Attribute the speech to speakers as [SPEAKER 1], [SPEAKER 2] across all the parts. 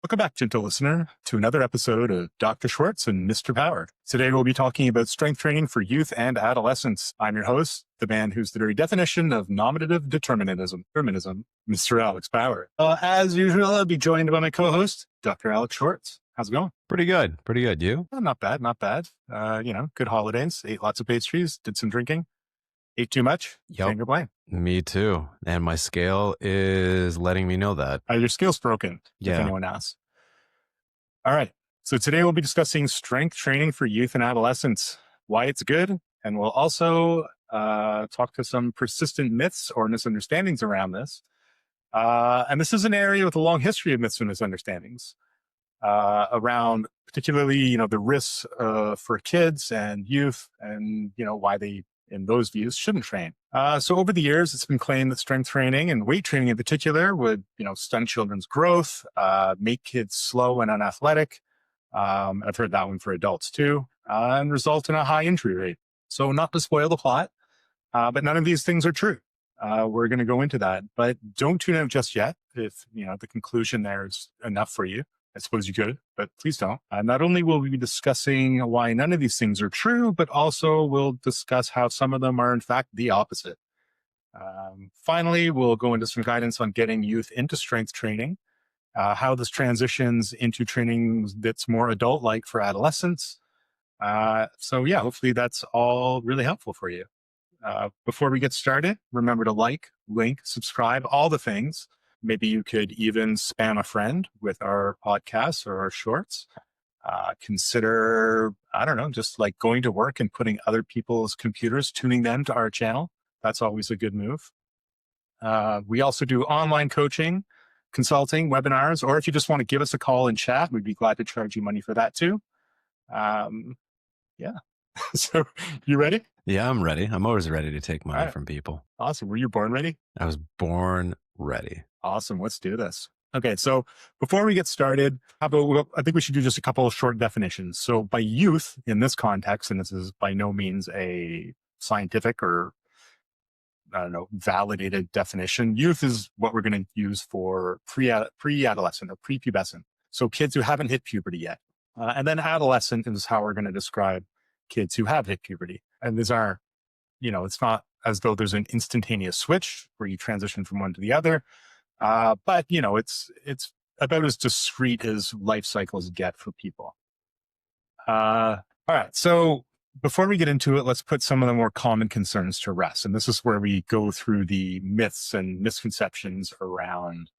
[SPEAKER 1] Welcome back, gentle listener, to another episode of Dr. Schwartz and Mr. Power. Today, we'll be talking about strength training for youth and adolescents. I'm your host, the man who's the very definition of nominative determinism, Mr. Alex Power. As usual, I'll be joined by my co-host, Dr. Alex Schwartz. How's it going?
[SPEAKER 2] Pretty good. You?
[SPEAKER 1] Not bad. Good holidays. Ate lots of pastries, did some drinking, ate too much.
[SPEAKER 2] Yep.
[SPEAKER 1] Can't complain.
[SPEAKER 2] Me too. And my scale is letting me know that.
[SPEAKER 1] Your scale's broken, if anyone asks. All right. So today we'll be discussing strength training for youth and adolescents, why it's good, and we'll also talk to some persistent myths or misunderstandings around this. And this is an area with a long history of myths and misunderstandings around particularly, the risks for kids and youth and, why they, in those views, shouldn't train. So over the years, it's been claimed that strength training and weight training in particular would, stunt children's growth, make kids slow and unathletic. I've heard that one for adults too, and result in a high injury rate. So not to spoil the plot, but none of these things are true. We're going to go into that, but don't tune out just yet. If, the conclusion there is enough for you. I suppose you could, but please don't. Not only will we be discussing why none of these things are true, but also we'll discuss how some of them are in fact the opposite. Finally, we'll go into some guidance on getting youth into strength training, how this transitions into training that's more adult-like for adolescents. Hopefully that's all really helpful for you. Before we get started, remember to like, link, subscribe, all the things. Maybe you could even spam a friend with our podcasts or our shorts. Consider, just like going to work and putting other people's computers, tuning them to our channel. That's always a good move. We also do online coaching, consulting, webinars, or if you just want to give us a call and chat, we'd be glad to charge you money for that too. So you ready?
[SPEAKER 2] Yeah, I'm ready. I'm always ready to take money from people.
[SPEAKER 1] Awesome. Were you born ready?
[SPEAKER 2] I was born ready.
[SPEAKER 1] Awesome. Let's do this. Okay. So before we get started, I think we should do just a couple of short definitions. So by youth in this context, and this is by no means a scientific or validated definition. Youth is what we're going to use for pre-adolescent or prepubescent. So kids who haven't hit puberty yet. And then adolescent is how we're going to describe kids who have hit puberty. And these are, it's not as though there's an instantaneous switch where you transition from one to the other. But it's about as discrete as life cycles get for people. All right. So before we get into it, let's put some of the more common concerns to rest. And this is where we go through the myths and misconceptions around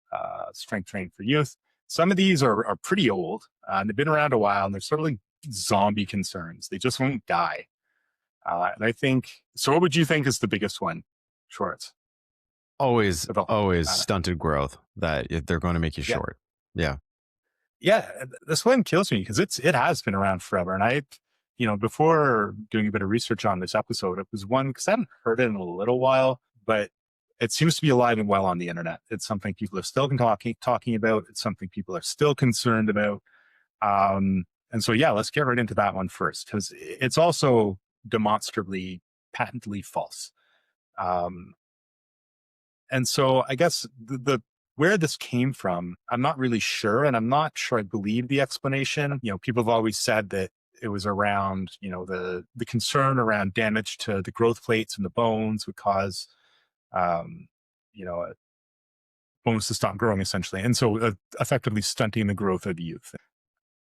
[SPEAKER 1] strength training for youth. Some of these are pretty old, and they've been around a while, and they're sort of like zombie concerns. They just won't die. And I think, so what would you think is the biggest one, Schwartz?
[SPEAKER 2] Always stunted growth, that they're going to make you short. Yeah.
[SPEAKER 1] This one kills me because it has been around forever. And I, before doing a bit of research on this episode, it was one, because I haven't heard it in a little while, but it seems to be alive and well on the internet. It's something people are still talking about. It's something people are still concerned about. And so, let's get right into that one first, because it's also demonstrably, patently false. And so I guess the where this came from, I'm not really sure. And I'm not sure I believe the explanation. People have always said that it was around, the concern around damage to the growth plates and the bones would cause, bones to stop growing essentially. And so effectively stunting the growth of the youth.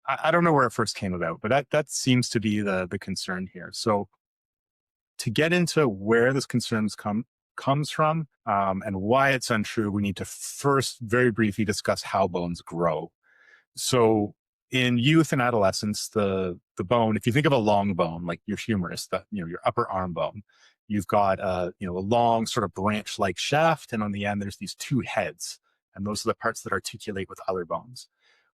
[SPEAKER 1] I don't know where it first came about, but that seems to be the concern here. So to get into where this concern comes from and why it's untrue, we need to first very briefly discuss how bones grow. So in youth and adolescence, the bone, if you think of a long bone, like your humerus, your upper arm bone, you've got a long sort of branch-like shaft, and on the end there's these two heads, and those are the parts that articulate with other bones.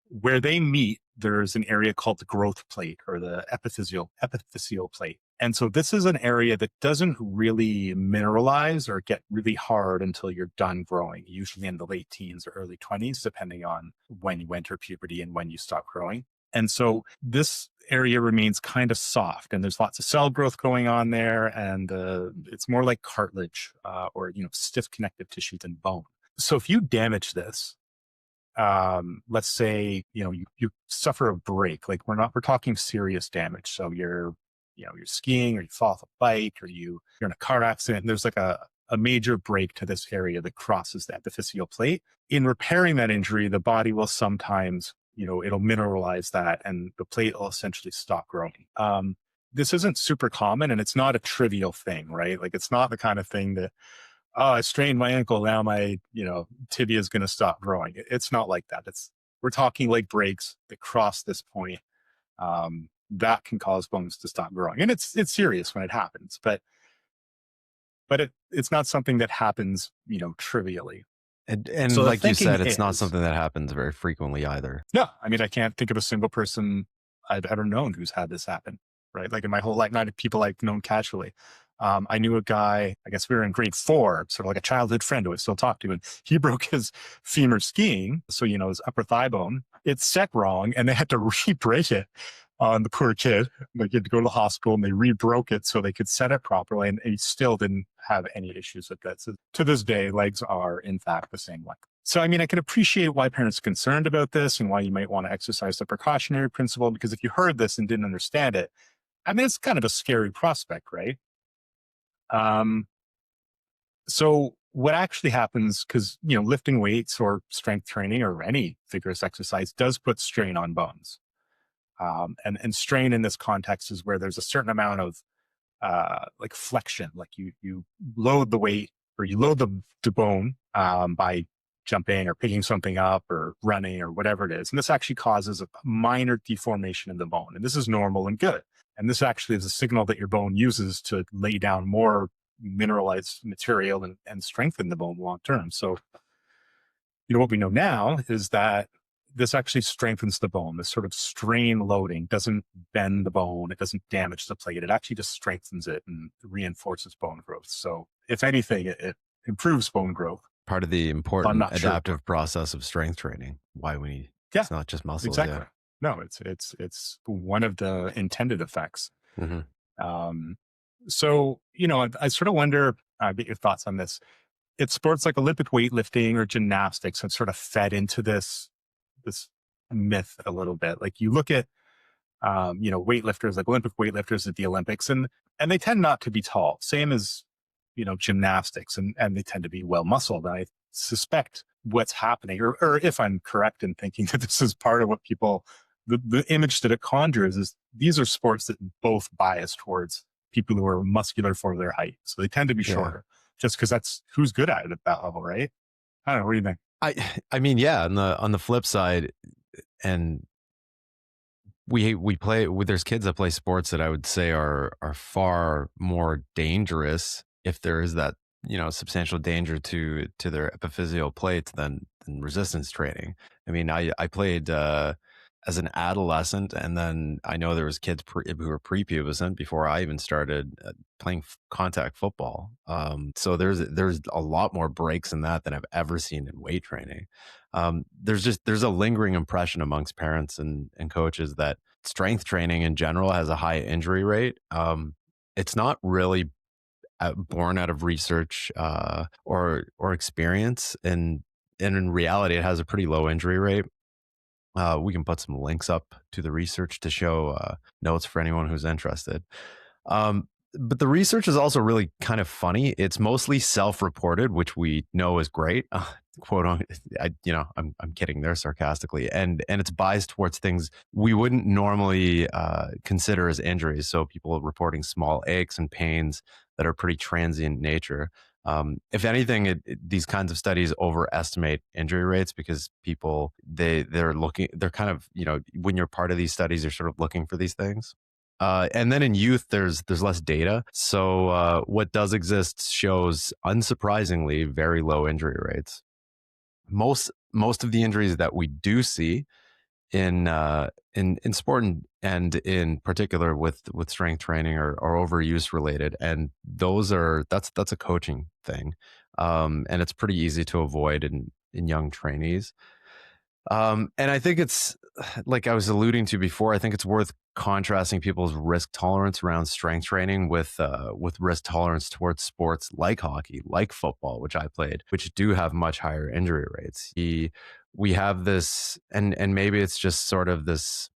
[SPEAKER 1] Where they meet, there's an area called the growth plate or the epiphyseal plate. And so this is an area that doesn't really mineralize or get really hard until you're done growing, usually in the late teens or early 20s, depending on when you enter puberty and when you stop growing. And so this area remains kind of soft, and there's lots of cell growth going on there, and it's more like cartilage or stiff connective tissue than bone. So if you damage this, let's say, you suffer a break, like we're talking serious damage. So you're skiing, or you fall off a bike, or you're in a car accident, and there's like a major break to this area that crosses the epiphyseal plate. In repairing that injury, the body will sometimes, it'll mineralize that, and the plate will essentially stop growing. This isn't super common, and it's not a trivial thing, right? Like, it's not the kind of thing that, oh, I strained my ankle, now my, tibia is going to stop growing. It's not like that. We're talking like breaks that cross this point, that can cause bones to stop growing. And it's serious when it happens, but it's not something that happens, trivially.
[SPEAKER 2] And
[SPEAKER 1] So
[SPEAKER 2] like you said, it's not something that happens very frequently either.
[SPEAKER 1] No, I mean, I can't think of a single person I've ever known who's had this happen, right? Like, in my whole life, not people I've known casually. I knew a guy, I guess we were in grade 4, sort of like a childhood friend who I still talk to, and he broke his femur skiing. So, his upper thigh bone, it's set wrong, and they had to re-break it on the poor kid. Like, he had to go to the hospital, and they re-broke it so they could set it properly, and he still didn't have any issues with that. So to this day, legs are in fact the same way. So, I mean, I can appreciate why parents are concerned about this and why you might want to exercise the precautionary principle, because if you heard this and didn't understand it, I mean, it's kind of a scary prospect, right? So what actually happens, because, lifting weights or strength training or any vigorous exercise does put strain on bones. And strain in this context is where there's a certain amount of like flexion, like you load the weight, or you load the bone by jumping or picking something up or running or whatever it is. And this actually causes a minor deformation in the bone. And this is normal and good. And this actually is a signal that your bone uses to lay down more mineralized material and strengthen the bone long term. So, what we know now is that this actually strengthens the bone. This sort of strain loading doesn't bend the bone. It doesn't damage the plate. It actually just strengthens it and reinforces bone growth. So if anything, it improves bone growth.
[SPEAKER 2] Part of the important adaptive process of strength training. Why we need, it's not just muscles.
[SPEAKER 1] Exactly.
[SPEAKER 2] Yeah.
[SPEAKER 1] No, it's one of the intended effects. So, I sort of wonder, get your thoughts on this. It's sports like Olympic weightlifting or gymnastics have sort of fed into this myth a little bit. Like, you look at, weightlifters, like Olympic weightlifters at the Olympics, and they tend not to be tall, same as, gymnastics, and they tend to be well muscled. And I suspect what's happening, or if I'm correct in thinking that this is part of what people, the image that it conjures is these are sports that both bias towards people who are muscular for their height. So they tend to be shorter, just because that's who's good at it at that level, right? I don't know. What do you think?
[SPEAKER 2] I mean, yeah, on the flip side, and we play, there's kids that play sports that I would say are far more dangerous, if there is that, substantial danger to their epiphyseal plates than resistance training. I mean, I played as an adolescent, and then I know there was kids who were prepubescent before I even started playing contact football. So there's a lot more breaks in that than I've ever seen in weight training. There's a lingering impression amongst parents and coaches that strength training in general has a high injury rate. It's not really born out of research or experience, and in reality, it has a pretty low injury rate. We can put some links up to the research to show notes for anyone who's interested. But the research is also really kind of funny. It's mostly self-reported, which we know is great. Quote on, I'm kidding there sarcastically, and it's biased towards things we wouldn't normally consider as injuries. So people reporting small aches and pains that are pretty transient in nature. If anything, these kinds of studies overestimate injury rates, because people they're kind of, when you're part of these studies, you're sort of looking for these things. And then in youth, there's less data. So what does exist shows, unsurprisingly, very low injury rates. Most of the injuries that we do see in sport and in particular with strength training are overuse related, and that's a coaching thing, and it's pretty easy to avoid in young trainees. And I think it's, like I was alluding to before, I think it's worth contrasting people's risk tolerance around strength training with risk tolerance towards sports like hockey, like football, which I played, which do have much higher injury rates. we have this, and maybe it's just sort of these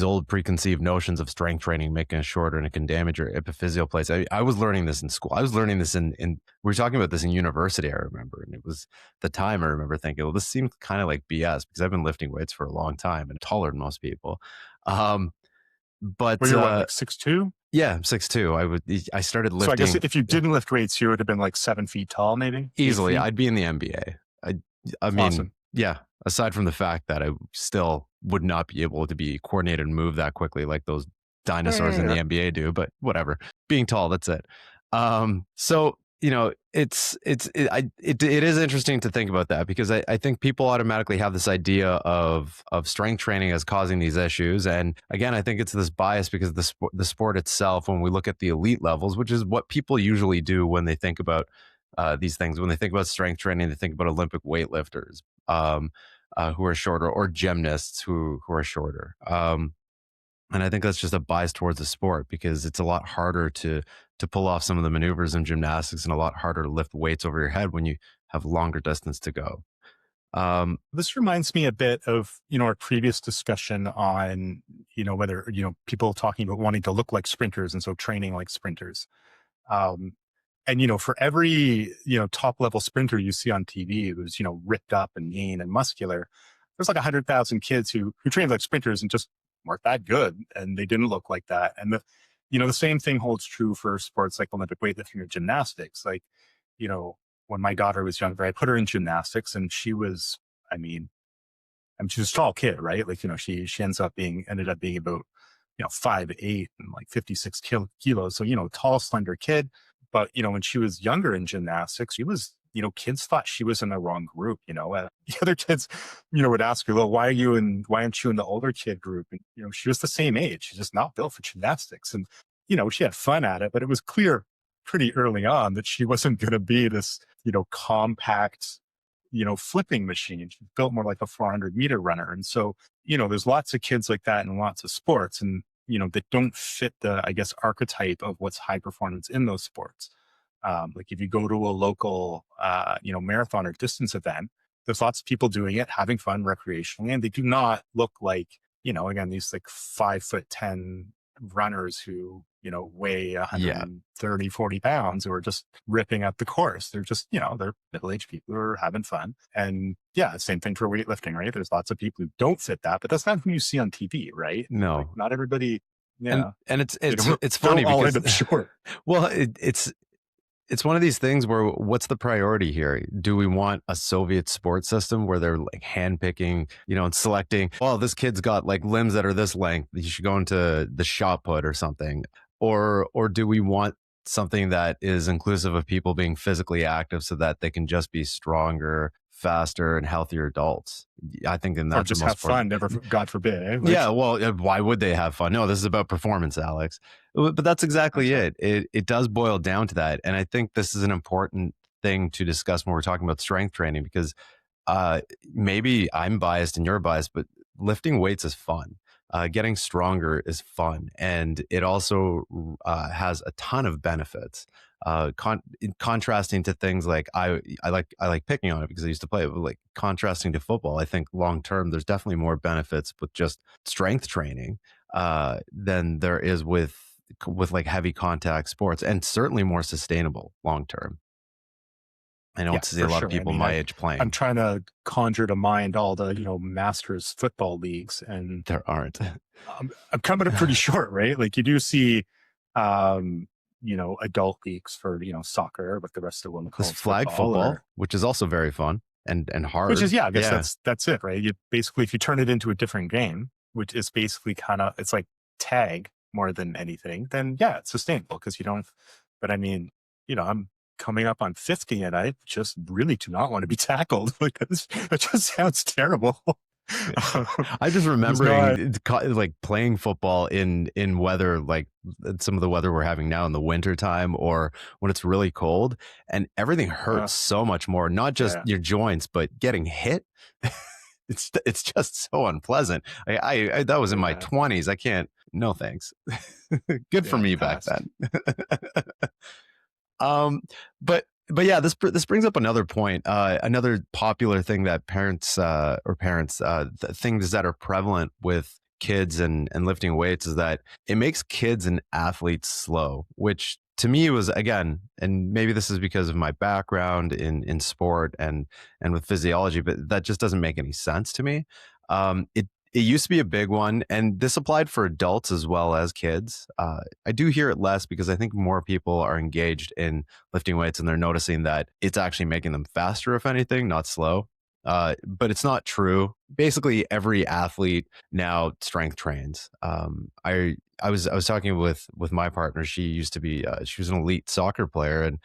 [SPEAKER 2] old preconceived notions of strength training making us shorter, and it can damage your epiphyseal plates. I was learning this in school. I was learning this in we were talking about this in university, I remember. And it was the time I remember thinking, well, this seems kind of like BS, because I've been lifting weights for a long time and taller than most people.
[SPEAKER 1] Well,
[SPEAKER 2] But
[SPEAKER 1] you're what, like 6'2"?
[SPEAKER 2] yeah, I'm 6'2". I started
[SPEAKER 1] So I guess
[SPEAKER 2] lifting
[SPEAKER 1] if you didn't lift weights, you would have been like 7 feet tall, maybe 8
[SPEAKER 2] easily.
[SPEAKER 1] feet.
[SPEAKER 2] I'd be in the NBA. I mean,
[SPEAKER 1] Awesome.
[SPEAKER 2] yeah, aside from the fact that I still would not be able to be coordinated and move that quickly like those dinosaurs in the
[SPEAKER 1] Yeah.
[SPEAKER 2] NBA do, but whatever. Being tall, that's it. So it is interesting to think about that, because I think people automatically have this idea of strength training as causing these issues. And again, I think it's this bias because the sport itself, when we look at the elite levels, which is what people usually do when they think about these things, when they think about strength training, they think about Olympic weightlifters who are shorter, or gymnasts who are shorter. And I think that's just a bias towards the sport, because it's a lot harder to pull off some of the maneuvers in gymnastics, and a lot harder to lift weights over your head when you have longer distance to go.
[SPEAKER 1] This reminds me a bit of, our previous discussion on, whether, people talking about wanting to look like sprinters and so training like sprinters. Um, and, for every, top level sprinter you see on TV who's, ripped up and lean and muscular, there's like 100,000 kids who trained like sprinters and just weren't that good. And they didn't look like that. And the same thing holds true for sports like Olympic weightlifting or gymnastics. Like, when my daughter was younger, I put her in gymnastics, and she was, I mean, she's a tall kid, right? Like, she ended up being about, 5'8" and like 56 kilos. So, tall, slender kid. But, when she was younger in gymnastics, she was, kids thought she was in the wrong group. The other kids, would ask her, well, why aren't you in the older kid group? And, she was the same age. She's just not built for gymnastics. And, she had fun at it, but it was clear pretty early on that she wasn't going to be this, compact, flipping machine. She's built more like a 400-meter runner. And so, there's lots of kids like that in lots of sports, and, that don't fit the, I guess, archetype of what's high performance in those sports. Like if you go to a local, marathon or distance event, there's lots of people doing it, having fun recreationally, and they do not look like, again, these like 5'10" runners who, weigh 130, 40 pounds, who are just ripping up the course. They're just, they're middle-aged people who are having fun. And yeah, same thing for weightlifting, right? There's lots of people who don't fit that, but that's not who you see on TV, right?
[SPEAKER 2] No,
[SPEAKER 1] like not everybody. Yeah.
[SPEAKER 2] And it's funny
[SPEAKER 1] all
[SPEAKER 2] because
[SPEAKER 1] end up short.
[SPEAKER 2] Well, it's one of these things where, what's the priority here? Do we want a Soviet sports system where they're like handpicking, and selecting, well, this kid's got like limbs that are this length, you should go into the shot put or something? Or do we want something that is inclusive of people being physically active so that they can just be stronger, faster, and healthier adults? I think then that's
[SPEAKER 1] or just
[SPEAKER 2] the most
[SPEAKER 1] have fun. Never, God forbid. Eh? Like,
[SPEAKER 2] yeah, well, why would they have fun? No, this is about performance, Alex. But that's exactly it. It does boil down to that. And I think this is an important thing to discuss when we're talking about strength training, because maybe I'm biased and you're biased, but lifting weights is fun. Getting stronger is fun, and it also has a ton of benefits. Contrasting to things like I like picking on it because I used to play it, but like contrasting to football, I think long term there's definitely more benefits with just strength training than there is with like heavy contact sports, and certainly more sustainable long term. I don't see a lot of people my age playing.
[SPEAKER 1] I'm trying to conjure to mind all the, masters football leagues, and
[SPEAKER 2] there aren't.
[SPEAKER 1] I'm coming up pretty short, right? Like you do see, adult leagues for, soccer, but the rest of them
[SPEAKER 2] this flag football, which is also very fun and hard.
[SPEAKER 1] Which is, I guess that's it, right? You basically, if you turn it into a different game, which is basically it's like tag more than anything, then yeah, it's sustainable because you don't. But I mean, I'm coming up on 50 and I just really do not want to be tackled. Like that just sounds terrible.
[SPEAKER 2] I just remembering like playing football in weather like some of the weather we're having now in the winter time, or when it's really cold, and everything hurts so much more, not just your joints, but getting hit. It's just so unpleasant. I that was in my 20s. I can't. No thanks. Good for me back then. But But yeah, this brings up another point. Another popular thing that things that are prevalent with kids and lifting weights is that it makes kids and athletes slow, which to me was, again, and maybe this is because of my background in sport and with physiology, but that just doesn't make any sense to me. It used to be a big one, and this applied for adults as well as kids. I do hear it less because I think more people are engaged in lifting weights and they're noticing that it's actually making them faster, if anything, not slow. But it's not true. Basically, every athlete now strength trains. I was talking with my partner. She used to be she was an elite soccer player, and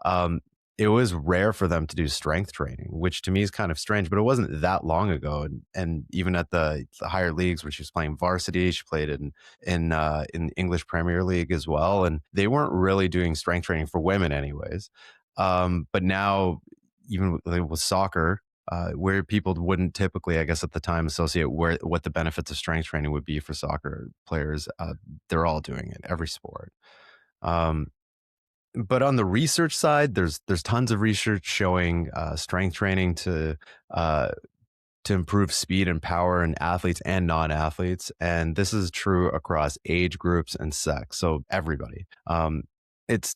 [SPEAKER 2] um, it was rare for them to do strength training, which to me is kind of strange. But it wasn't that long ago, and even at the higher leagues where she was playing varsity, she played in English Premier League as well, and they weren't really doing strength training for women, anyways. But now, even with soccer, where people wouldn't typically, I guess, at the time associate what the benefits of strength training would be for soccer players, they're all doing it, every sport. Um, but on the research side, there's tons of research showing strength training uh, to improve speed and power in athletes and non-athletes, and this is true across age groups and sex, so everybody. It's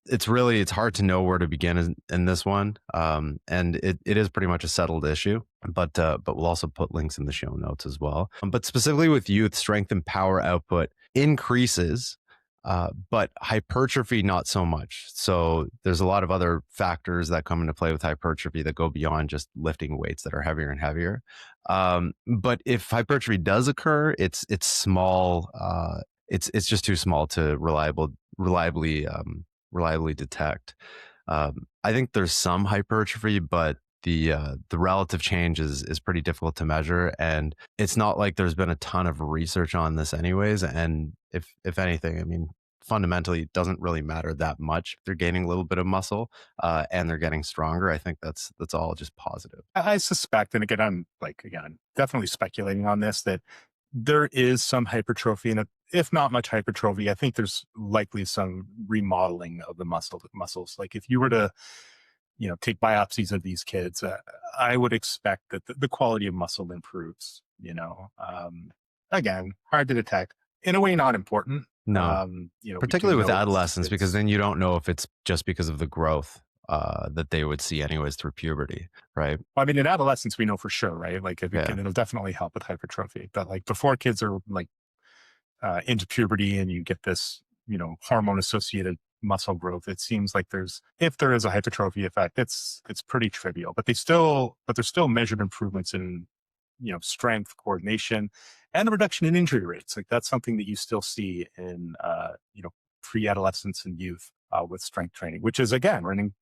[SPEAKER 2] hard to know where to begin in this one, and it is pretty much a settled issue. But we'll also put links in the show notes as well. But specifically with youth, strength and power output increases, but hypertrophy not so much. So there's a lot of other factors that come into play with hypertrophy that go beyond just lifting weights that are heavier and heavier. But if hypertrophy does occur, it's small. It's just too small to reliably detect. I think there's some hypertrophy, but the relative change is pretty difficult to measure, and it's not like there's been a ton of research on this, anyways. And if anything, I mean, fundamentally, it doesn't really matter that much. They're gaining a little bit of muscle, and they're getting stronger. I think that's all just positive.
[SPEAKER 1] I suspect, and again, I'm like, again, definitely speculating on this, that there is some hypertrophy, and if not much hypertrophy, I think there's likely some remodeling of the muscles. Like if you were to, take biopsies of these kids, I would expect that the quality of muscle improves. Again, hard to detect. In a way, not important.
[SPEAKER 2] No,
[SPEAKER 1] We do
[SPEAKER 2] particularly with
[SPEAKER 1] know
[SPEAKER 2] adolescents, because then you don't know if it's just because of the growth that they would see anyways through puberty, right?
[SPEAKER 1] Well, I mean, in adolescence, we know for sure, right? Like,
[SPEAKER 2] Yeah.
[SPEAKER 1] it'll definitely help with hypertrophy. But like before kids are like into puberty and you get this, hormone associated muscle growth, it seems like if there is a hypertrophy effect, it's pretty trivial. But there's still measured improvements in, strength, coordination, and a reduction in injury rates. Like that's something that you still see in, pre-adolescence and youth with strength training, which is again running,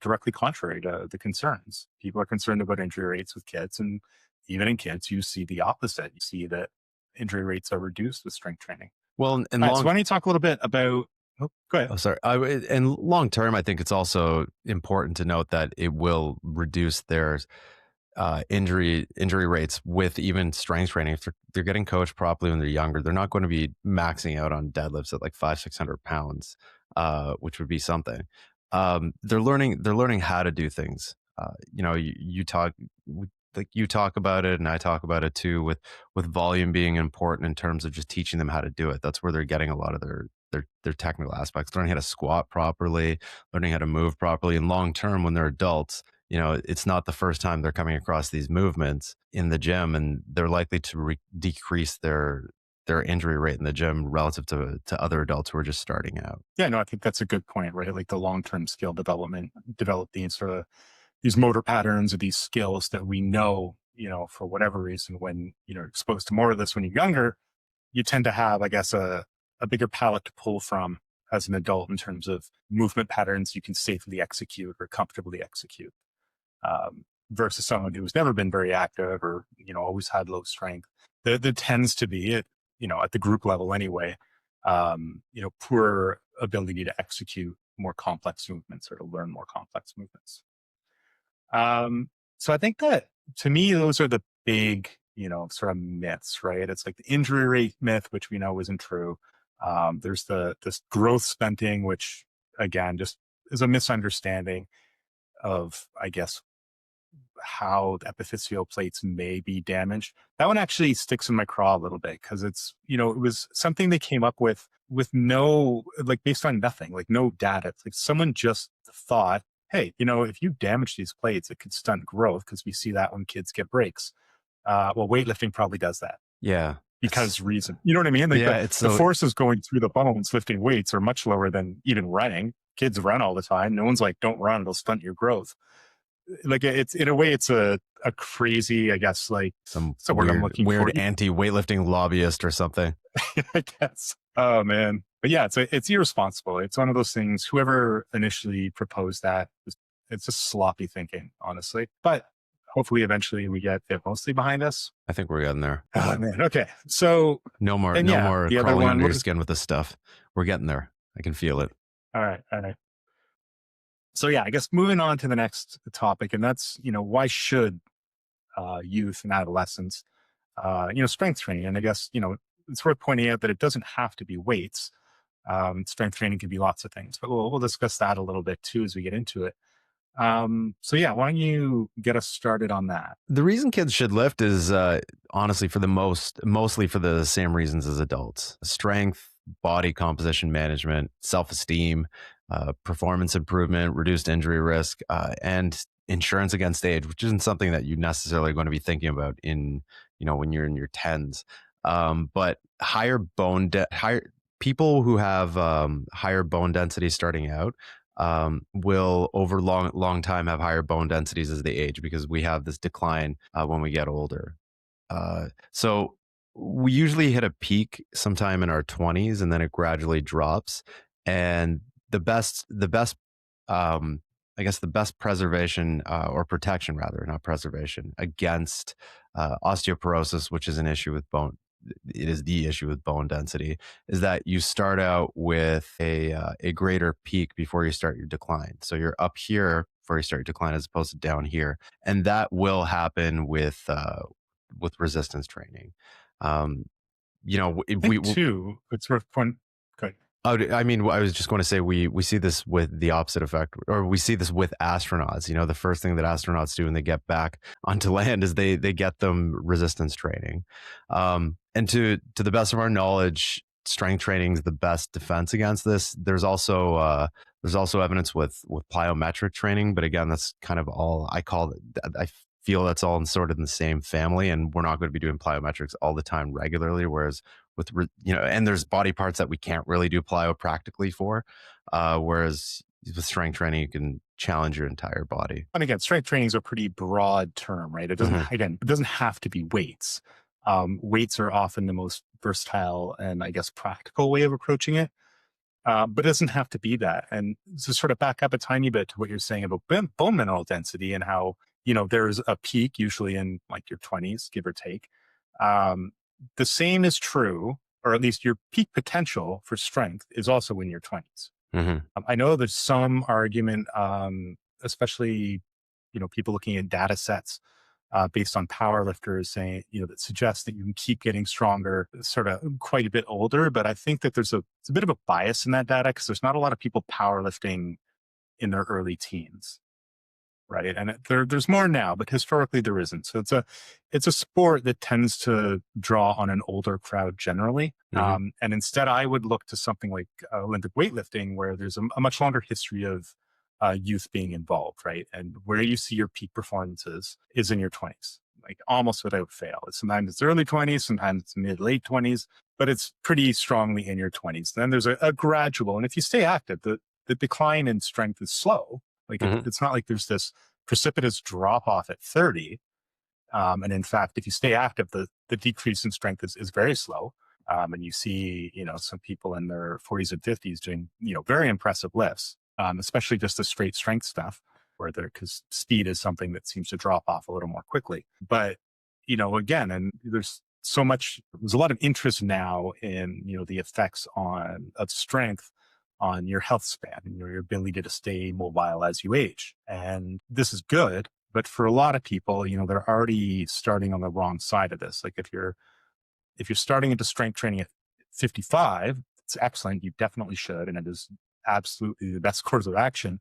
[SPEAKER 1] directly contrary to the concerns. People are concerned about injury rates with kids, and even in kids, you see the opposite. You see that injury rates are reduced with strength training.
[SPEAKER 2] Well, in
[SPEAKER 1] All right, so
[SPEAKER 2] long
[SPEAKER 1] why don't you talk a little bit about? Oh, go ahead.
[SPEAKER 2] Oh, sorry. And long term, I think it's also important to note that it will reduce their injury rates with even strength training. If they're getting coached properly when they're younger, they're not going to be maxing out on deadlifts at like 500-600 pounds, which would be something. They're learning how to do things. You talk, like you talk about it, and I talk about it too, with volume being important in terms of just teaching them how to do it. That's where they're getting a lot of their technical aspects, learning how to squat properly, learning how to move properly. And long term, when they're adults, it's not the first time they're coming across these movements in the gym, and they're likely to decrease their injury rate in the gym relative to other adults who are just starting out.
[SPEAKER 1] Yeah, no, I think that's a good point, right? Like the long-term skill development, develop these sort of these motor patterns or these skills that we know, for whatever reason, when you're exposed to more of this when you're younger, you tend to have, I guess, a bigger palette to pull from as an adult in terms of movement patterns you can safely execute or comfortably execute, versus someone who's never been very active or, always had low strength. There tends to be at the group level anyway, poor ability to execute more complex movements or to learn more complex movements. So I think that to me, those are the big, sort of myths, right? It's like the injury rate myth, which we know isn't true. There's this growth stunting, which again, just is a misunderstanding. of, I guess, how the epiphyseal plates may be damaged. That one actually sticks in my craw a little bit because it's, it was something they came up with no, like based on nothing, like no data. It's like someone just thought, hey, if you damage these plates, it could stunt growth because we see that when kids get breaks. Well, weightlifting probably does that
[SPEAKER 2] Yeah.
[SPEAKER 1] because reason. You know what I mean? Like
[SPEAKER 2] Yeah, it's
[SPEAKER 1] the
[SPEAKER 2] so
[SPEAKER 1] forces going through the bones lifting weights are much lower than even running. Kids run all the time. No one's like, don't run, it'll stunt your growth. Like it's in a way, it's a crazy, I guess, like
[SPEAKER 2] some
[SPEAKER 1] it's the word I'm looking for.
[SPEAKER 2] weird anti-weightlifting lobbyist or something.
[SPEAKER 1] I guess. Oh man. But yeah, it's irresponsible. It's one of those things, whoever initially proposed that, it's just sloppy thinking, honestly. But hopefully eventually we get it mostly behind us.
[SPEAKER 2] I think we're getting there.
[SPEAKER 1] Oh man. Okay. So
[SPEAKER 2] no more
[SPEAKER 1] the other
[SPEAKER 2] crawling
[SPEAKER 1] one,
[SPEAKER 2] under your skin with this stuff. We're getting there. I can feel it.
[SPEAKER 1] All right. So yeah, I guess moving on to the next topic, and that's, why should youth and adolescents, strength training? And I guess, it's worth pointing out that it doesn't have to be weights. Strength training can be lots of things, but we'll discuss that a little bit too as we get into it. So yeah, why don't you get us started on that?
[SPEAKER 2] The reason kids should lift is honestly mostly for the same reasons as adults: strength, body composition management, self-esteem, performance improvement, reduced injury risk, and insurance against age, which isn't something that you're necessarily going to be thinking about in, when you're in your tens. But higher people who have higher bone density starting out will over long time have higher bone densities as they age, because we have this decline when we get older. So we usually hit a peak sometime in our 20s, and then it gradually drops. And the best I guess the best preservation or protection, rather, not preservation, against osteoporosis, which is an issue with bone. It is the issue with bone density, is that you start out with a greater peak before you start your decline. So you're up here before you start your decline, as opposed to down here, and that will happen with resistance training.
[SPEAKER 1] I think too, it's worth pointing. Good.
[SPEAKER 2] Oh, I mean, I was just going to say we see this with the opposite effect, or we see this with astronauts. The first thing that astronauts do when they get back onto land is they get them resistance training. And to the best of our knowledge, strength training is the best defense against this. There's also evidence with plyometric training, but again, that's kind of all I feel that's all sort of in the same family, and we're not going to be doing plyometrics all the time regularly. Whereas with, and there's body parts that we can't really do plyo practically for. Whereas with strength training, you can challenge your entire body.
[SPEAKER 1] And again, strength training is a pretty broad term, right? It doesn't, it doesn't have to be weights. Weights are often the most versatile and I guess practical way of approaching it. But it doesn't have to be that. And to sort of back up a tiny bit to what you're saying about bone mineral density and how, there's a peak usually in like your 20s, give or take. The same is true, or at least your peak potential for strength is also in your 20s. I know there's some argument, especially, people looking at data sets based on power lifters saying, that suggests that you can keep getting stronger sort of quite a bit older. But I think that it's a bit of a bias in that data because there's not a lot of people powerlifting in their early teens. Right. And there's more now, but historically there isn't. So it's a sport that tends to draw on an older crowd generally. And instead I would look to something like Olympic weightlifting, where there's a much longer history of youth being involved, right? And where you see your peak performances is in your 20s, like almost without fail. Sometimes it's early 20s, sometimes it's late 20s, but it's pretty strongly in your 20s. Then there's a gradual, and if you stay active, the decline in strength is slow. Like it's not like there's this precipitous drop off at 30. And in fact, if you stay active, the decrease in strength is very slow. And you see, some people in their 40s and 50s doing, very impressive lifts, especially just the straight strength stuff, because speed is something that seems to drop off a little more quickly. But, again, and there's a lot of interest now in, the effects of strength on your health span and your ability to stay mobile as you age. And this is good, but for a lot of people, they're already starting on the wrong side of this. Like if you're starting into strength training at 55, it's excellent. You definitely should. And it is absolutely the best course of action.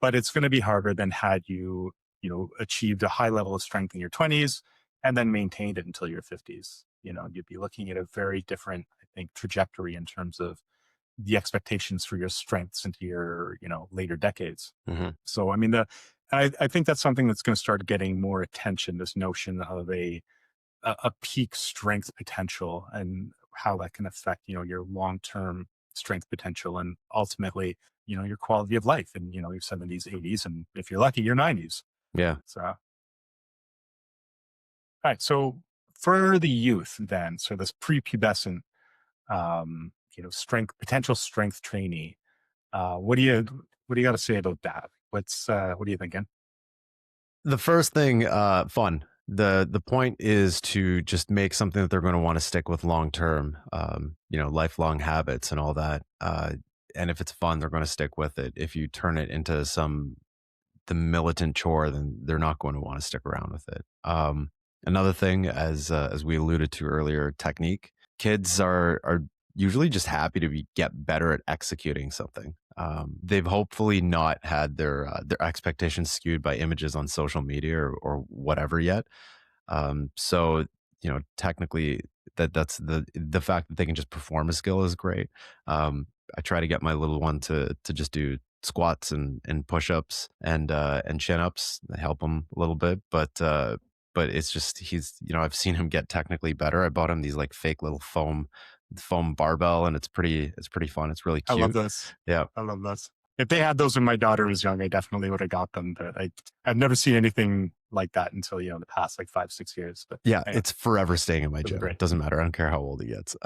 [SPEAKER 1] but it's going to be harder than had you, achieved a high level of strength in your 20s and then maintained it until your 50s. You'd be looking at a very different, I think, trajectory in terms of the expectations for your strengths into your, later decades.
[SPEAKER 2] Mm-hmm.
[SPEAKER 1] So, I mean, I think that's something that's going to start getting more attention, this notion of a peak strength potential and how that can affect, your long-term strength potential and ultimately, your quality of life in, your 70s, 80s, and if you're lucky, your 90s.
[SPEAKER 2] Yeah.
[SPEAKER 1] So, all right. So for the youth then, so this prepubescent, potential strength trainee, what do you got to say about that? What are you thinking?
[SPEAKER 2] The first thing, fun. The point is to just make something that they're going to want to stick with long term. Lifelong habits and all that. And if it's fun, they're going to stick with it. If you turn it into the militant chore, then they're not going to want to stick around with it. Another thing, as we alluded to earlier, technique. Kids are usually just happy to get better at executing something. They've hopefully not had their expectations skewed by images on social media or whatever yet. So technically, that's the fact that they can just perform a skill is great. I try to get my little one to just do squats and push-ups and chin-ups. I help him a little bit, but it's just I've seen him get technically better. I bought him these like fake little foam barbell, and it's pretty fun. It's really
[SPEAKER 1] I love
[SPEAKER 2] cute.
[SPEAKER 1] this.
[SPEAKER 2] Yeah.
[SPEAKER 1] I love this. If they had those when my daughter was young, I definitely would have got them. But I've never seen anything like that until, the past like 5-6 years. But
[SPEAKER 2] Yeah,
[SPEAKER 1] anyway,
[SPEAKER 2] it's forever staying in my
[SPEAKER 1] those are
[SPEAKER 2] gym.
[SPEAKER 1] great.
[SPEAKER 2] Doesn't matter. I don't care how old he gets.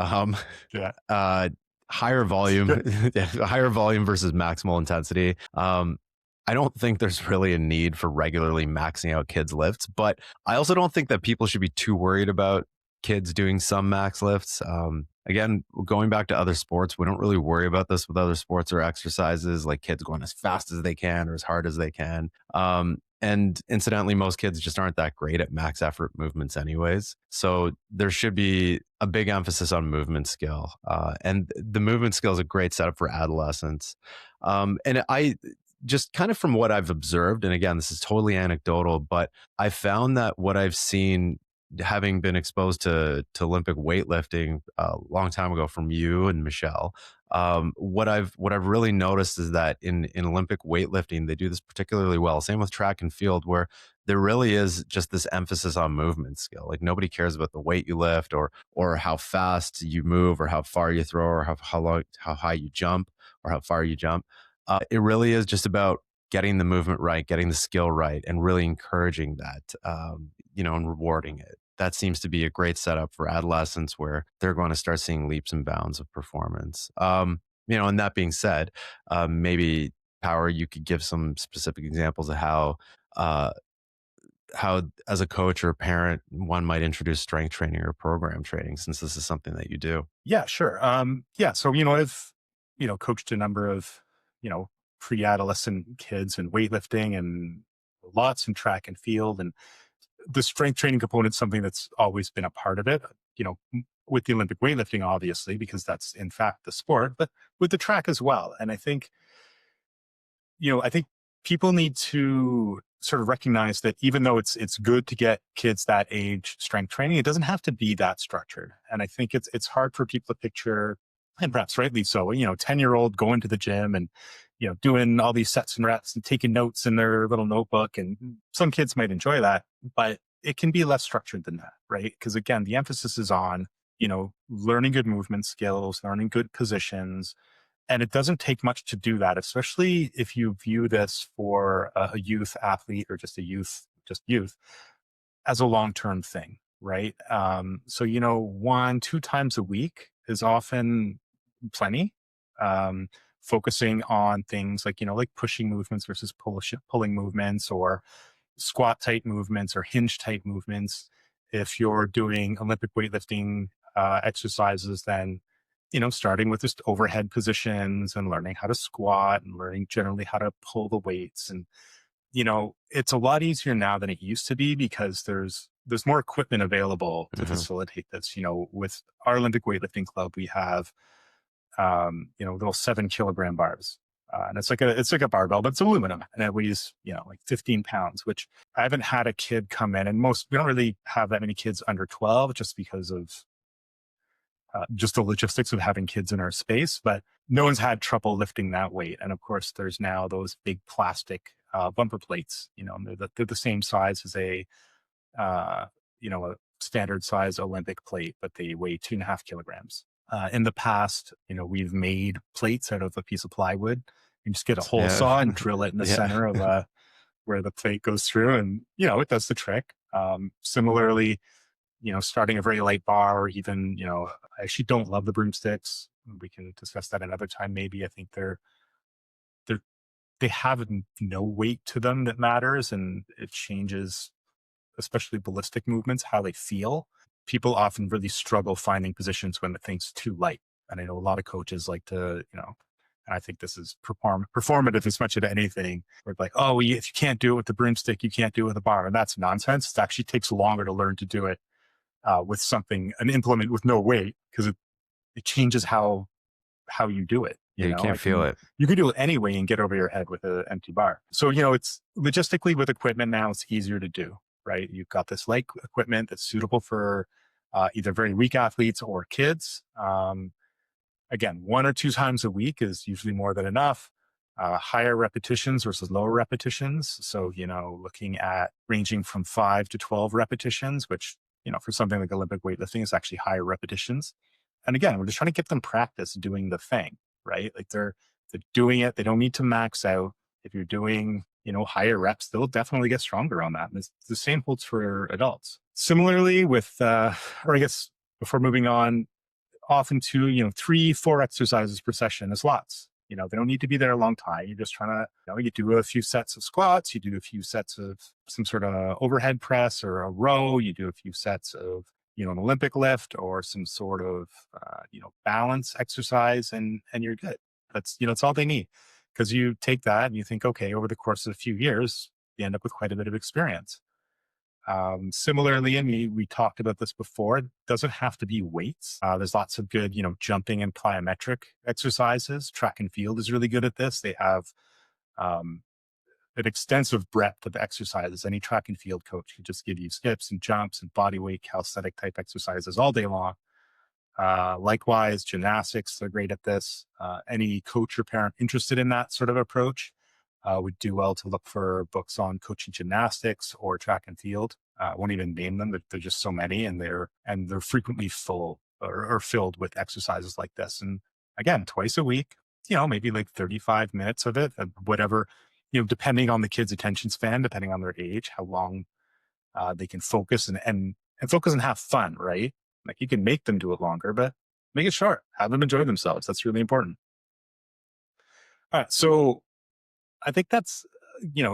[SPEAKER 1] Yeah.
[SPEAKER 2] Higher volume,
[SPEAKER 1] Good.
[SPEAKER 2] higher volume versus maximal intensity. I don't think there's really a need for regularly maxing out kids' lifts, but I also don't think that people should be too worried about kids doing some max lifts. Again, going back to other sports, we don't really worry about this with other sports or exercises, like kids going as fast as they can or as hard as they can. And incidentally, most kids just aren't that great at max effort movements anyways. So there should be a big emphasis on movement skill. And the movement skill is a great setup for adolescents. And I just kind of from what I've observed, and again, this is totally anecdotal, but I found that what I've seen having been exposed to Olympic weightlifting a long time ago from you and Michelle, what I've really noticed is that in Olympic weightlifting, they do this particularly well. Same with track and field, where there really is just this emphasis on movement skill. Like nobody cares about the weight you lift or how fast you move or how far you throw or how high you jump or how far you jump. It really is just about getting the movement right, getting the skill right, and really encouraging that, and rewarding it. That seems to be a great setup for adolescents where they're going to start seeing leaps and bounds of performance. And that being said, maybe Power, you could give some specific examples of how as a coach or a parent, one might introduce strength training or program training, since this is something that you do.
[SPEAKER 1] Yeah, sure. Yeah. So, I've, coached a number of, pre-adolescent kids in weightlifting and lots in track and field. And the strength training component is something that's always been a part of it, with the Olympic weightlifting, obviously, because that's in fact the sport, but with the track as well. And I think people need to sort of recognize that even though it's good to get kids that age strength training, it doesn't have to be that structured. And I think it's hard for people to picture, and perhaps rightly so, 10-year-old going to the gym and, doing all these sets and reps and taking notes in their little notebook. And some kids might enjoy that, but it can be less structured than that, right? Because again, the emphasis is on, learning good movement skills, learning good positions, and it doesn't take much to do that, especially if you view this for a youth athlete or just youth as a long-term thing, right? So, 1-2 times a week is often plenty. Focusing on things like pushing movements versus pulling movements, or squat type movements or hinge type movements. If you're doing Olympic weightlifting exercises, then starting with just overhead positions and learning how to squat and learning generally how to pull the weights. And it's a lot easier now than it used to be because there's more equipment available to facilitate this. With our Olympic weightlifting club, we have little 7-kilogram bars. And it's like a barbell, but it's aluminum, and it weighs like 15 pounds. Which I haven't had a kid come in, and we don't really have that many kids under 12, just because of just the logistics of having kids in our space. But no one's had trouble lifting that weight. And of course, there's now those big plastic bumper plates. And they're the same size as uh, a standard size Olympic plate, but they weigh 2.5 kilograms. In the past, we've made plates out of a piece of plywood. You just get a hole
[SPEAKER 2] Yeah.
[SPEAKER 1] saw and drill it in the
[SPEAKER 2] Yeah.
[SPEAKER 1] center of where the plate goes through, and it does the trick. Similarly, starting a very light bar, or even, I actually don't love the broomsticks. We can discuss that another time. Maybe I think they're they have no weight to them that matters, and it changes, especially ballistic movements, how they feel. People often really struggle finding positions when the thing's too light. And I know a lot of coaches like to, and I think this is performative as much as anything. We're like, oh, if you can't do it with the broomstick, you can't do it with a bar. And that's nonsense. It actually takes longer to learn to do it with an implement with no weight, because it changes how you do it.
[SPEAKER 2] Yeah, you can't feel it.
[SPEAKER 1] You can do it anyway and get over your head with an empty bar. So, it's logistically with equipment now, it's easier to do, right? You've got this light equipment that's suitable for either very weak athletes or kids. Again, 1 or 2 times a week is usually more than enough. Higher repetitions versus lower repetitions. So, looking at ranging from 5 to 12 repetitions, which, for something like Olympic weightlifting is actually higher repetitions. And again, we're just trying to get them practice doing the thing, right? Like they're doing it. They don't need to max out. If you're doing, higher reps, they'll definitely get stronger on that. And the same holds for adults. Similarly with, or I guess before moving on, often too, 3-4 exercises per session is lots. They don't need to be there a long time. You're just trying to, you do a few sets of squats, you do a few sets of some sort of overhead press or a row, you do a few sets of, an Olympic lift or some sort of, balance exercise, and you're good. That's all they need. Because you take that and you think, okay, over the course of a few years, you end up with quite a bit of experience. Similarly, and we talked about this before, it doesn't have to be weights. There's lots of good, jumping and plyometric exercises. Track and field is really good at this. They have an extensive breadth of exercises. Any track and field coach can just give you skips and jumps and body weight calisthenic type exercises all day long. Likewise, gymnastics, they're great at this. Any coach or parent interested in that sort of approach would do well to look for books on coaching gymnastics or track and field. I won't even name them. They're just so many, and they're frequently full or filled with exercises like this. And again, twice a week, maybe like 35 minutes of it, whatever, depending on the kid's attention span, depending on their age, how long they can focus and focus and have fun, right? Like you can make them do it longer, but make it short. Have them enjoy themselves. That's really important. All right. So I think that's,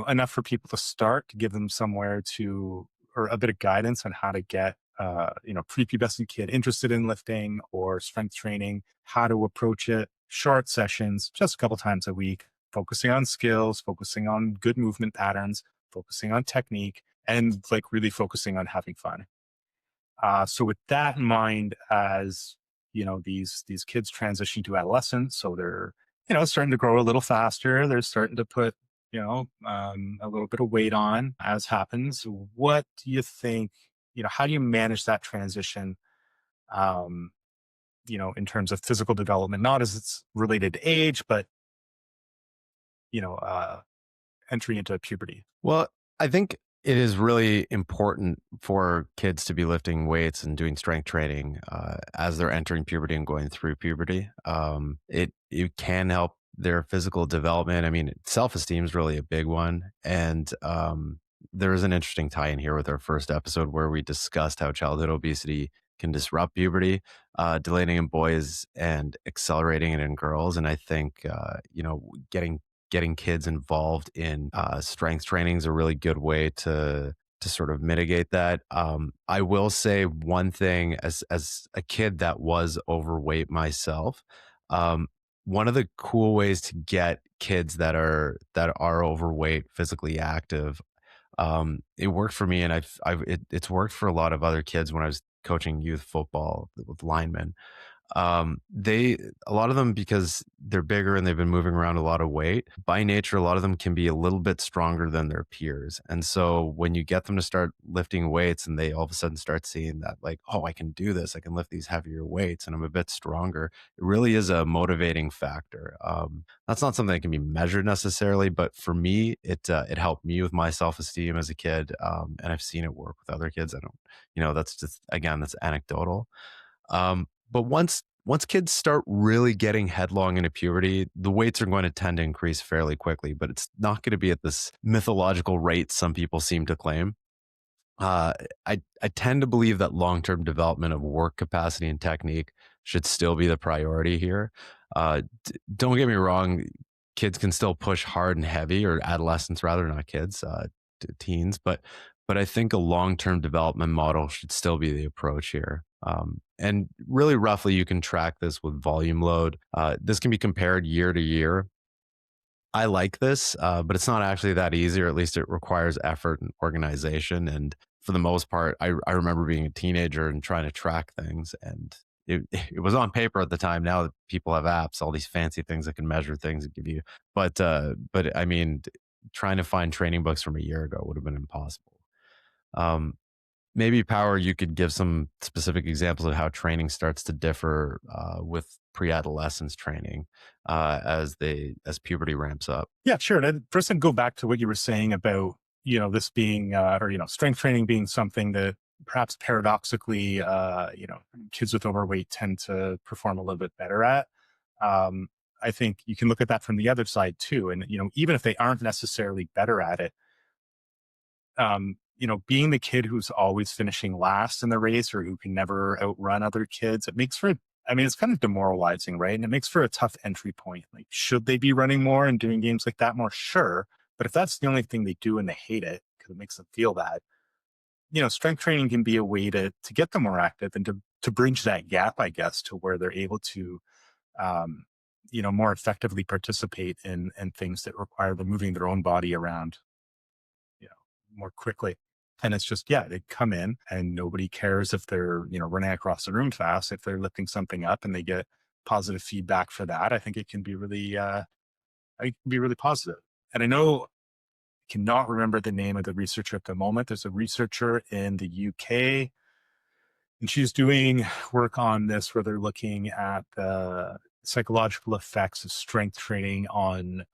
[SPEAKER 1] enough for people to start, to give them somewhere to, or a bit of guidance on how to get, prepubescent kid interested in lifting or strength training, how to approach it, short sessions, just a couple times a week, focusing on skills, focusing on good movement patterns, focusing on technique, and like really focusing on having fun. So with that in mind, as these kids transition to adolescence, so they're starting to grow a little faster. They're starting to put a little bit of weight on, as happens. What do you think? How do you manage that transition? In terms of physical development, not as it's related to age, but entry into puberty.
[SPEAKER 2] Well, I think it is really important for kids to be lifting weights and doing strength training as they're entering puberty and going through puberty. It can help their physical development. I mean, self-esteem is really a big one. And there is an interesting tie-in here with our first episode where we discussed how childhood obesity can disrupt puberty, delaying in boys and accelerating it in girls. And I think, getting kids involved in strength training is a really good way to sort of mitigate that. I will say one thing, as a kid that was overweight myself, one of the cool ways to get kids that are overweight physically active, it worked for me, and it's worked for a lot of other kids when I was coaching youth football with linemen. They, a lot of them, because they're bigger and they've been moving around a lot of weight, by nature, a lot of them can be a little bit stronger than their peers. And so when you get them to start lifting weights and they all of a sudden start seeing that, like, oh, I can do this, I can lift these heavier weights and I'm a bit stronger, it really is a motivating factor. That's not something that can be measured necessarily, but for me, it helped me with my self-esteem as a kid. And I've seen it work with other kids. I don't, that's just, again, that's anecdotal. But once kids start really getting headlong into puberty, the weights are going to tend to increase fairly quickly, but it's not going to be at this mythological rate some people seem to claim. Uh, I tend to believe that long term development of work capacity and technique should still be the priority here. Don't get me wrong, kids can still push hard and heavy, or adolescents rather, not kids, teens. But I think a long term development model should still be the approach here. And really roughly, you can track this with volume load. This can be compared year to year. I like this, but it's not actually that easy, or at least it requires effort and organization. And for the most part, I remember being a teenager and trying to track things, and it was on paper at the time. Now that people have apps, all these fancy things that can measure things and give you, but I mean, trying to find training books from a year ago would have been impossible. Um, Maybe Power, you could give some specific examples of how training starts to differ with pre-adolescence training as puberty ramps up.
[SPEAKER 1] Yeah, sure. And first, I'd go back to what you were saying about, this being, or, strength training being something that perhaps paradoxically, kids with overweight tend to perform a little bit better at. I think you can look at that from the other side too. And, even if they aren't necessarily better at it, being the kid who's always finishing last in the race or who can never outrun other kids, it makes for, I mean, it's kind of demoralizing, right? And it makes for a tough entry point. Like, should they be running more and doing games like that more? Sure. But if that's the only thing they do and they hate it because it makes them feel bad, strength training can be a way to get them more active and to bridge that gap, I guess, to where they're able to, um, more effectively participate in things that require them moving their own body around, more quickly. And it's just, yeah, they come in and nobody cares if they're, running across the room fast. If they're lifting something up and they get positive feedback for that, I think it can be really, I think it can be really positive. And I know I cannot remember the name of the researcher at the moment. There's a researcher in the UK, and she's doing work on this where they're looking at the psychological effects of strength training on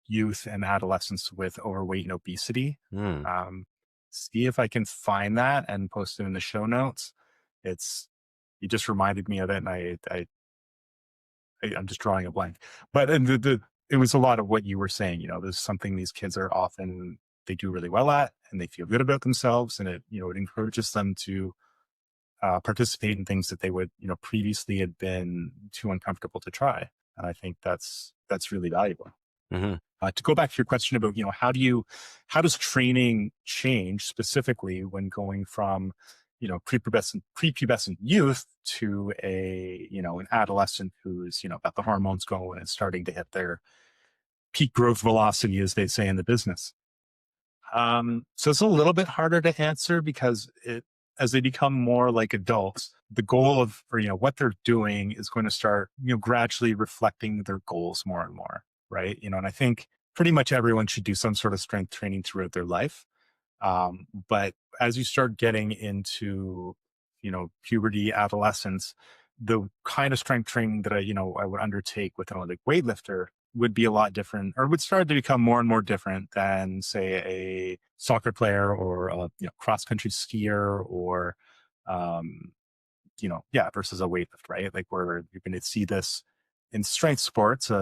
[SPEAKER 1] youth and adolescents with overweight and obesity.
[SPEAKER 2] Hmm.
[SPEAKER 1] See if I can find that and post it in the show notes. It's You just reminded me of it, and I'm just drawing a blank. But and it was a lot of what you were saying. There's something these kids are often they do really well at, and they feel good about themselves, and it encourages them to participate in things that they would previously had been too uncomfortable to try. And I think that's really valuable.
[SPEAKER 2] Hmm.
[SPEAKER 1] To go back to your question about, how does training change specifically when going from, prepubescent youth to an adolescent who's, got the hormones going and starting to hit their peak growth velocity, as they say in the business. So it's a little bit harder to answer because as they become more like adults, the goal of, or, what they're doing is going to start, gradually reflecting their goals more and more. Right. And I think pretty much everyone should do some sort of strength training throughout their life. But as you start getting into, puberty, adolescence, the kind of strength training that I would undertake with an Olympic weightlifter would be a lot different, or would start to become more and more different than, say, a soccer player or a cross country skier, or um, yeah, versus a weightlifter, right? Like, where you're going to see this in strength sports,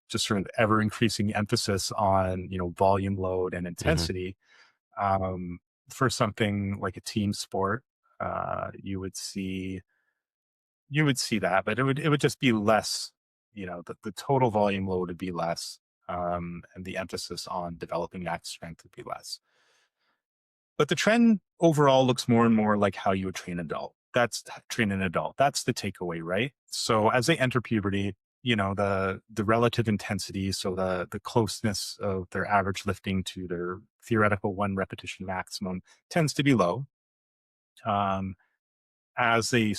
[SPEAKER 1] just sort of ever increasing emphasis on volume load and
[SPEAKER 2] Hmm.
[SPEAKER 1] intensity. Um, for something like a team sport, you would see that, but it would just be less. The total volume load would be less, and the emphasis on developing that strength would be less. But the trend overall looks more and more like how you would train an adult. That's the takeaway, right? So as they enter puberty, the relative intensity, so the closeness of their average lifting to their theoretical one repetition maximum tends to be low. Um, as they,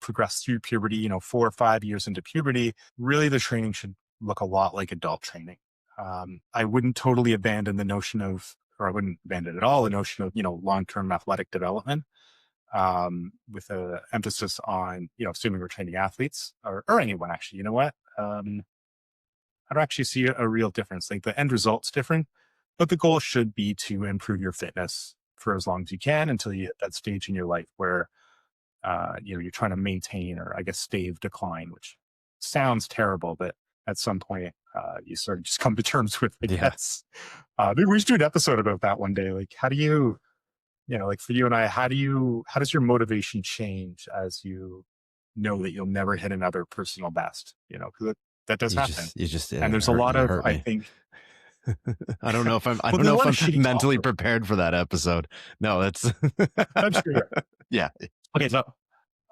[SPEAKER 1] progress through puberty, 4 or 5 years into puberty, really the training should look a lot like adult training. I wouldn't totally abandon the notion of, or I wouldn't abandon at all the notion of, long-term athletic development, with a emphasis on, assuming we're training athletes or anyone actually, you know what? I don't actually see a real difference. Like the end result's different, but the goal should be to improve your fitness for as long as you can until you hit that stage in your life where, you're trying to maintain or I guess stave decline, which sounds terrible, but at some point, you sort of just come to terms with, I
[SPEAKER 2] Yeah.
[SPEAKER 1] guess. Maybe we should do an episode about that one day. Like, how do you, like for you and I, how does your motivation change as you know that you'll never hit another personal best, because that does happen.
[SPEAKER 2] You just
[SPEAKER 1] And there's a lot
[SPEAKER 2] you
[SPEAKER 1] of,
[SPEAKER 2] hurt
[SPEAKER 1] I
[SPEAKER 2] me.
[SPEAKER 1] think,
[SPEAKER 2] I
[SPEAKER 1] well,
[SPEAKER 2] don't
[SPEAKER 1] there's a
[SPEAKER 2] know if
[SPEAKER 1] lot of
[SPEAKER 2] I'm
[SPEAKER 1] shitty talk.
[SPEAKER 2] mentally prepared for that episode. No, that's
[SPEAKER 1] I'm sure you're
[SPEAKER 2] yeah.
[SPEAKER 1] okay. So,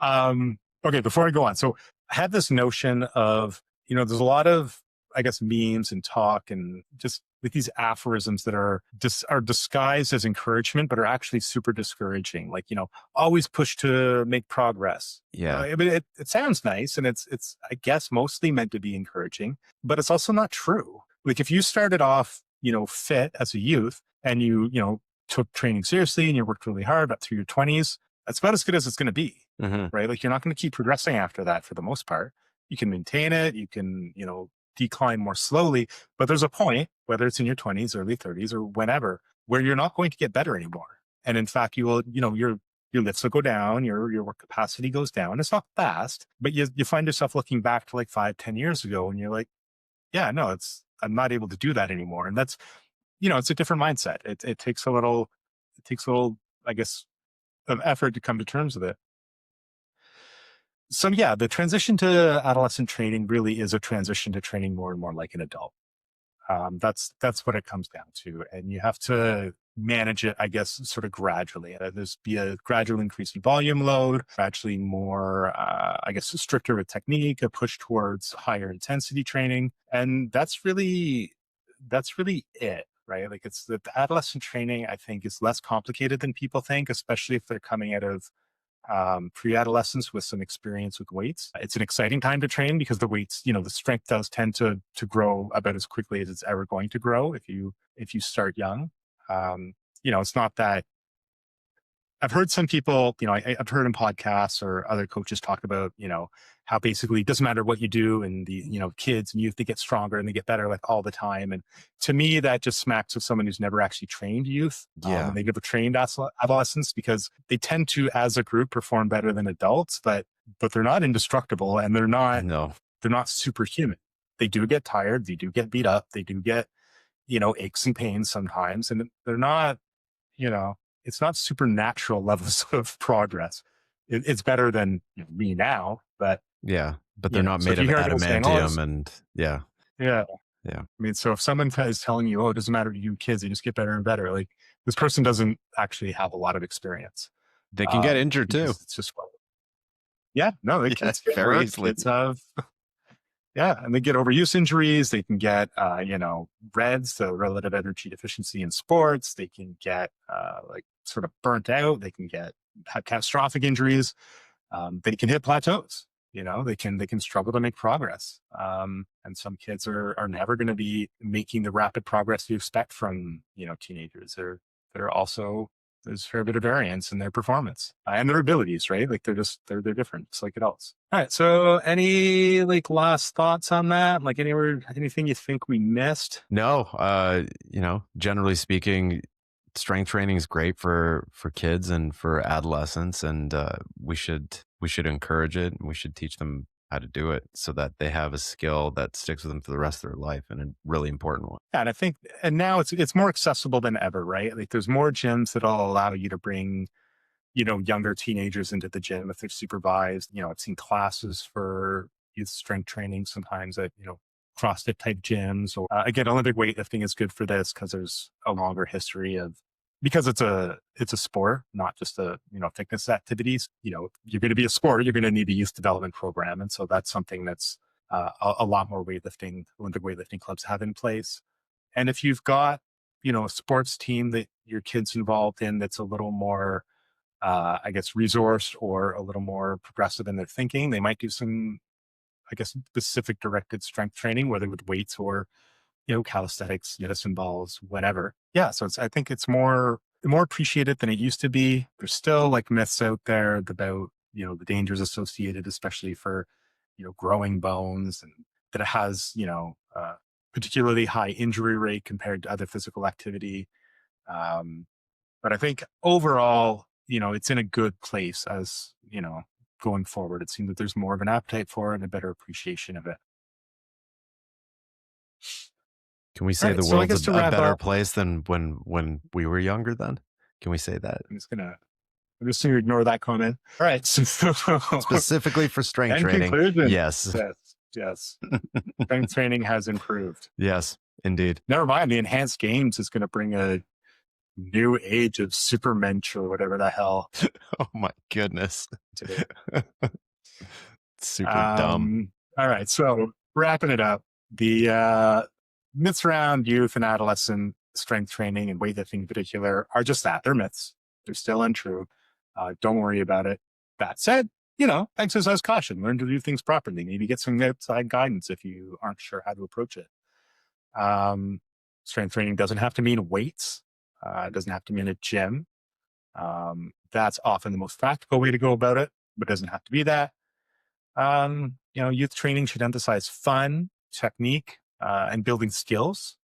[SPEAKER 1] okay, before I go on, so I had this notion of, there's a lot of, I guess, memes and talk and just with these aphorisms that are disguised as encouragement, but are actually super discouraging. Like, always push to make progress.
[SPEAKER 2] Yeah.
[SPEAKER 1] I mean, it sounds nice and it's, I guess, mostly meant to be encouraging, but it's also not true. Like if you started off, fit as a youth and you took training seriously and you worked really hard up through your 20s, that's about as good as it's going to be.
[SPEAKER 2] Mm-hmm.
[SPEAKER 1] Right. Like you're not going to keep progressing after that for the most part. You can maintain it. You can, decline more slowly, but there's a point, whether it's in your 20s, early 30s or whenever, where you're not going to get better anymore. And in fact, you will, your lifts will go down, your work capacity goes down. It's not fast, but you find yourself looking back to like 5, 10 years ago and you're like, yeah, no, I'm not able to do that anymore. And that's, it's a different mindset. It takes a little, I guess, of effort to come to terms with it. So yeah, the transition to adolescent training really is a transition to training more and more like an adult. That's what it comes down to, and you have to manage it, I guess, sort of gradually. There's be a gradual increase in volume load, gradually more, I guess, stricter with technique, a push towards higher intensity training, and that's really it, right? Like it's the adolescent training. I think is less complicated than people think, especially if they're coming out of pre-adolescence with some experience with weights. It's an exciting time to train because the weights, the strength does tend to grow about as quickly as it's ever going to grow if you start young. It's not that I've heard some people, I've heard in podcasts or other coaches talk about, how basically it doesn't matter what you do and the, kids and youth, they get stronger and they get better like all the time. And to me, that just smacks of someone who's never actually trained youth.
[SPEAKER 2] Yeah.
[SPEAKER 1] And they never trained adolescents because they tend to, as a group, perform better than adults, but they're not indestructible and they're not superhuman. They do get tired. They do get beat up. They do get, aches and pains sometimes. And they're not, it's not supernatural levels of progress. It's better than me now, but
[SPEAKER 2] yeah, but they're not
[SPEAKER 1] so
[SPEAKER 2] made
[SPEAKER 1] if
[SPEAKER 2] of
[SPEAKER 1] you hear people saying,
[SPEAKER 2] adamantium and yeah.
[SPEAKER 1] yeah.
[SPEAKER 2] Yeah.
[SPEAKER 1] I mean, so if someone is telling you, oh, it doesn't matter to you kids, they just get better and better. Like this person doesn't actually have a lot of experience.
[SPEAKER 2] They can get injured too.
[SPEAKER 1] It's just, yeah, no, they
[SPEAKER 2] Yeah,
[SPEAKER 1] can
[SPEAKER 2] very
[SPEAKER 1] work.
[SPEAKER 2] easily.
[SPEAKER 1] Kids have, yeah, and they get overuse injuries. They can get, REDS, the relative energy deficiency in sports. They can get like sort of burnt out. They can have catastrophic injuries. They can hit plateaus. They can struggle to make progress. And some kids are never going to be making the rapid progress you expect from teenagers. They're also there's a fair bit of variance in their performance and their abilities, right? Like they're different, just like adults. All right. So any like last thoughts on that? Like anything you think we missed?
[SPEAKER 2] No, generally speaking, strength training is great for kids and for adolescents, and we should encourage it, and we should teach them how to do it so that they have a skill that sticks with them for the rest of their life, and a really important one.
[SPEAKER 1] Yeah, and I think, and now it's more accessible than ever, right? Like there's more gyms that'll allow you to bring, younger teenagers into the gym if they're supervised. I've seen classes for youth strength training sometimes at, CrossFit type gyms, or again, Olympic weightlifting is good for this because there's a longer history of, because it's a sport, not just fitness activities. You're going to be a sport, you're going to need a youth development program. And so that's something that's a lot more Olympic weightlifting clubs have in place. And if you've got, a sports team that your kid's involved in, that's a little more, I guess, resourced or a little more progressive in their thinking, they might do some, I guess, specific directed strength training, whether with weights or, calisthenics, medicine balls, whatever. Yeah. So I think it's more appreciated than it used to be. There's still like myths out there about, the dangers associated, especially for, growing bones, and that it has, particularly high injury rate compared to other physical activity. Um, but I think overall, it's in a good place as, going forward. It seems that there's more of an appetite for it and a better appreciation of it.
[SPEAKER 2] Can we
[SPEAKER 1] All
[SPEAKER 2] say
[SPEAKER 1] right.
[SPEAKER 2] the
[SPEAKER 1] So I
[SPEAKER 2] world's
[SPEAKER 1] guess to
[SPEAKER 2] a
[SPEAKER 1] wrap
[SPEAKER 2] better
[SPEAKER 1] up,
[SPEAKER 2] place than when we were younger then? Can we say that?
[SPEAKER 1] I'm just going to ignore that comment. All right. So,
[SPEAKER 2] Specifically for strength
[SPEAKER 1] and
[SPEAKER 2] training.
[SPEAKER 1] conclusion.
[SPEAKER 2] Yes.
[SPEAKER 1] Yes. Strength training has improved.
[SPEAKER 2] Yes, indeed.
[SPEAKER 1] Never mind. The enhanced games is going to bring a new age of supermensch or whatever the hell.
[SPEAKER 2] Oh my goodness.
[SPEAKER 1] Today.
[SPEAKER 2] Super dumb.
[SPEAKER 1] All right. So wrapping it up, the myths around youth and adolescent strength training and weightlifting in particular are just that. They're myths. They're still untrue. Don't worry about it. That said, exercise caution, learn to do things properly, maybe get some outside guidance if you aren't sure how to approach it. Strength training doesn't have to mean weights. It doesn't have to mean a gym. That's often the most practical way to go about it, but it doesn't have to be that. Youth training should emphasize fun, technique, and building skills.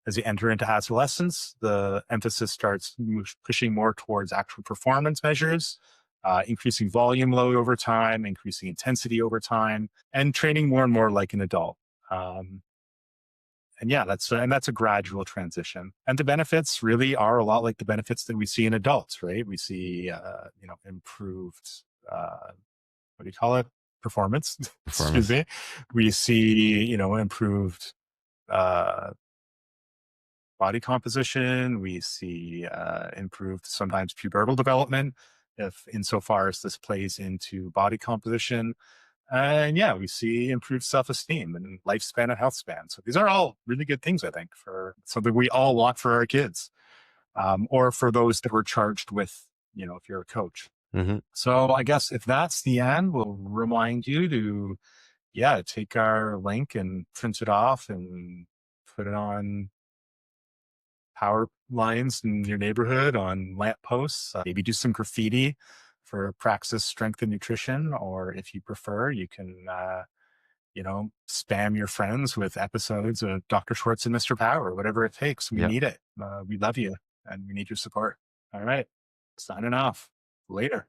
[SPEAKER 1] As you enter into adolescence, the emphasis starts pushing more towards actual performance measures, increasing volume load over time, increasing intensity over time, and training more and more like an adult. And yeah, that's a gradual transition. And the benefits really are a lot like the benefits that we see in adults, right? We see, improved, what do you call it? Performance. Excuse me. We see, improved body composition. We see improved sometimes pubertal development, if insofar as this plays into body composition. And yeah, we see improved self-esteem and lifespan and health span. So these are all really good things, I think, for something we all want for our kids, or for those that we're charged with, if you're a coach.
[SPEAKER 2] Mm-hmm.
[SPEAKER 1] So I guess if that's the end, we'll remind you to, take our link and print it off and put it on power lines in your neighborhood, on lamp posts, maybe do some graffiti for Praxis Strength and Nutrition. Or if you prefer, you can, spam your friends with episodes of Dr. Schwartz and Mr. Power, whatever it takes. We need it. We love you and we need your support. All right. Signing off. Later.